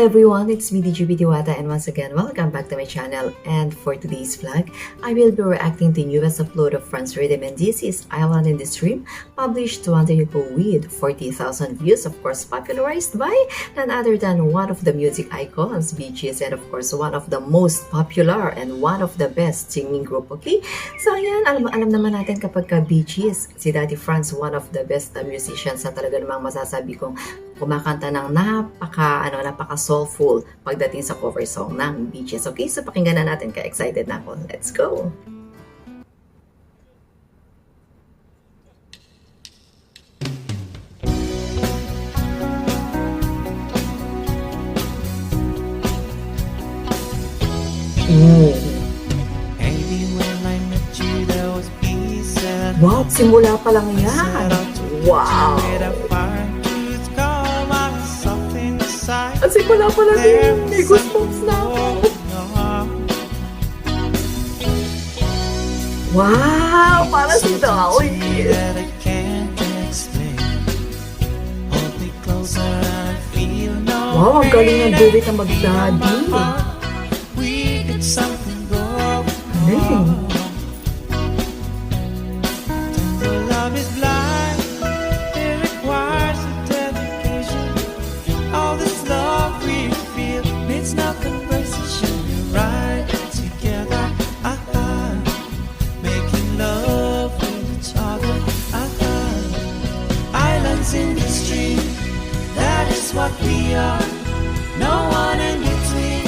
everyone, it's me DGB Diwata, and once again, welcome back to my channel. And for today's vlog, I will be reacting to newest upload of Franz Rhythm and DC's Island in the Stream, published 2 years ago with 40,000 views, of course popularized by none other than one of the music icons, BTS, and of course one of the most popular and one of the best singing group, okay? So ayan, alam naman natin kapag ka BTS, si Daddy Franz, one of the best musicians na talaga namang masasabi kong kumakanta ng napaka soulful pagdating sa cover song ng BTS. Okay, so pakinggan na natin, ka-excited na ako. Let's go! Wow, simula pa lang yan! Wow! Kasi pala din, may goosebumps na ako. Wow! Para si Dolly! Wow, ang galing ng duet na mag-daddy. Galing. In the stream, that is what we are. No one in between.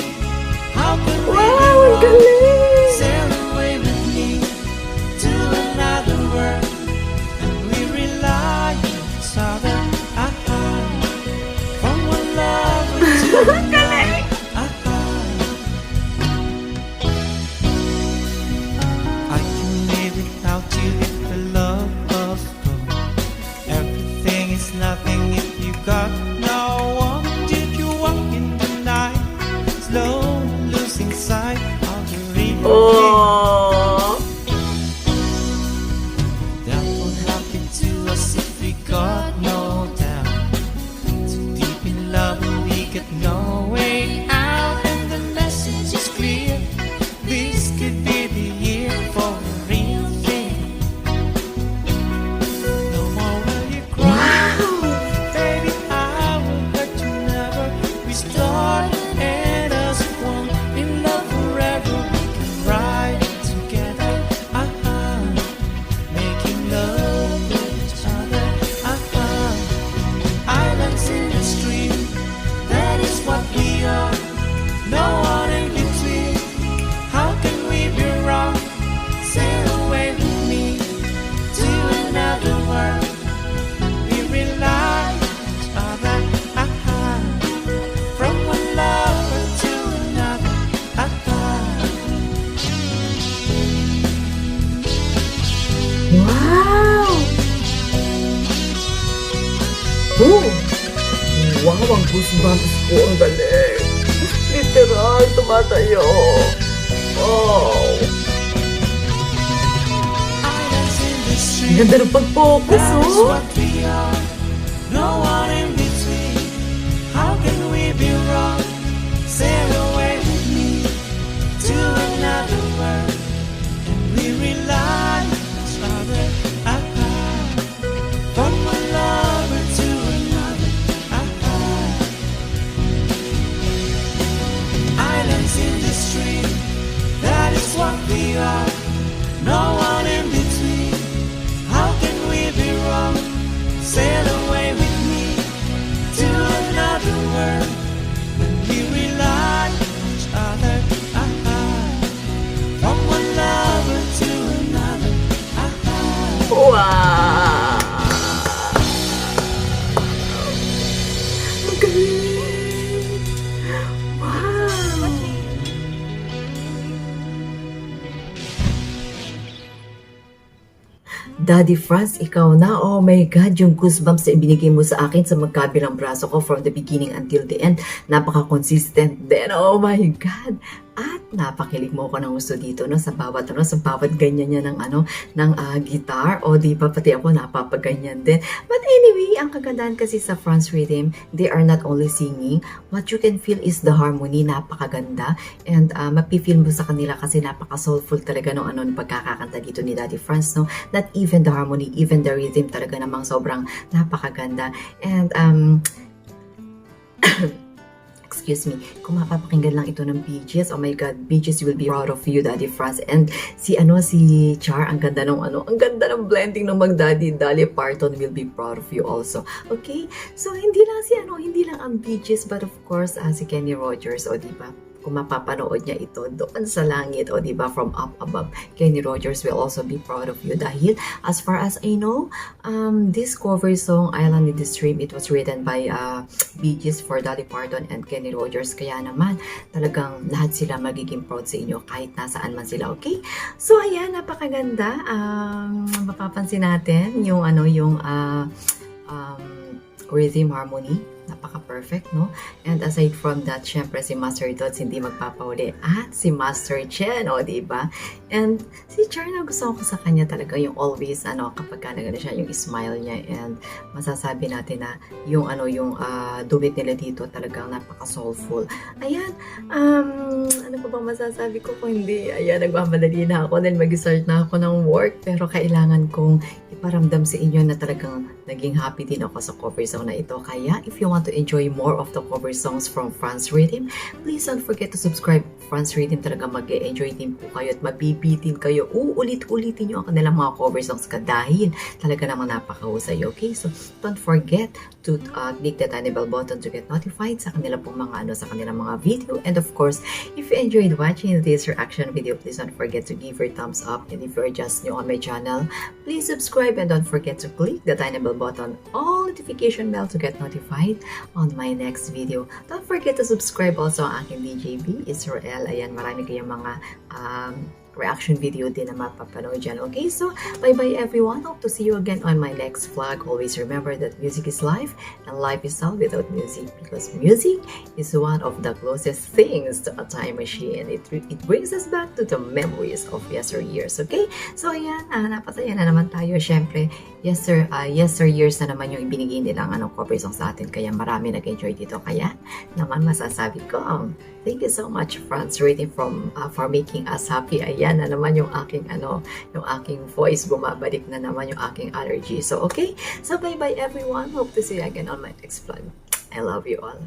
How can we sail away with me to another world? And we rely on each other. From one lover to another. I can live without you if the love was gone. It's nothing if you got no one. Did you walk in the night, slow, losing sight of the real thing? That would happen to us if we got no doubt. Too deep in love we get no way out. And the message is clear, this could be the year for the real thing. No more will you cry. Wow! Oh! Wow, ang goosebumps ko. Ang galing. Literal, tumatayo. Oh! Ganda ng pag-focus, oh! No one in between. How can we be wrong? Sail away with me to another world. And we rely on each other. From one lover to another. Islands in the stream, that is what we are. No one in between. How can we be wrong? Sail away with me to another world. And we rely on each other. From one lover to another. Wow! Ang galing! Wow! Daddy Franz, ikaw na. Oh my God, yung goosebumps na ibinigay mo sa akin sa magkabilang braso ko from the beginning until the end. Napaka-consistent din. Oh my God. At napakilig mo ako ng gusto dito, no, sa bawat ganyan niya ng guitar, o di ba pati ako napapaganyan din. But anyway, ang kagandahan kasi sa France Rhythm, they are not only singing, what you can feel is the harmony, napakaganda, and mapifeel mo sa kanila kasi napaka-soulful talaga ng pagkakakanta dito ni Daddy France, no. Not even the harmony, even the rhythm talaga namang sobrang napakaganda. And excuse me, kung mapapakinggan lang ito ng Bee Gees, oh my God, Bee Gees will be proud of you, Daddy France. And si Char, ang ganda ng blending ng mag-Daddy, Dolly Parton will be proud of you also. Okay? So, hindi lang ang Bee Gees, but of course, si Kenny Rogers, o diba? Kung mapapanood niya ito doon sa langit, o diba, from up above, Kenny Rogers will also be proud of you. Dahil, as far as I know, this cover song, Island in the Stream, it was written by Bee Gees for Dolly Parton and Kenny Rogers. Kaya naman, talagang lahat sila magiging proud sa inyo kahit nasaan man sila, okay? So, ayan, napakaganda. Mapapansin natin yung rhythm harmony. Napaka-perfect, no? And aside from that, syempre si Master Dodds hindi magpapauli. At si Master Chen, o diba? And si Char, gusto ko sa kanya talaga yung always, kapag ka nagano siya, yung smile niya. And masasabi natin na yung duet nila dito talagang napaka-soulful. Ayan, ano pa bang masasabi ko kung hindi? Ayan, nagmamadali na ako dahil mag-start na ako ng work. Pero kailangan kong iparamdam sa inyo na talagang naging happy din ako sa cover song na ito. Kaya, if you want to enjoy more of the cover songs from France Rhythm, please don't forget to subscribe. France Rhythm, talaga mag-enjoy din po kayo at mabibitin kayo. Ulit-ulitin nyo ang kanilang mga cover songs dahil talaga namang napakahusay. Okay? So, don't forget to click the tiny bell button to get notified sa kanila pong sa kanilang mga video. And of course, if you enjoyed watching this reaction video, please don't forget to give your thumbs up. And if you're just new on my channel, please subscribe and don't forget to click the tiny bell button, all notification bell to get notified on my next video. Don't forget to subscribe also ang aking DJB Israel. Ayan, marami kayong mga reaction video din na mapapanood dyan. Okay, so bye-bye everyone. Hope to see you again on my next vlog. Always remember that music is life and life is all without music, because music is one of the closest things to a time machine. It brings us back to the memories of yesteryears. Okay, so ayan, napasaya na naman tayo. Syempre, yesteryears na naman yung ibinigay nilang cover song sa atin, kaya marami nag-enjoy dito. Kaya naman masasabi ko, thank you so much, France Rhythm, for making us happy. Ayan na naman yung aking yung aking voice, bumabalik na naman yung aking allergy. So okay, so bye bye everyone. Hope to see you again on my next vlog. I love you all.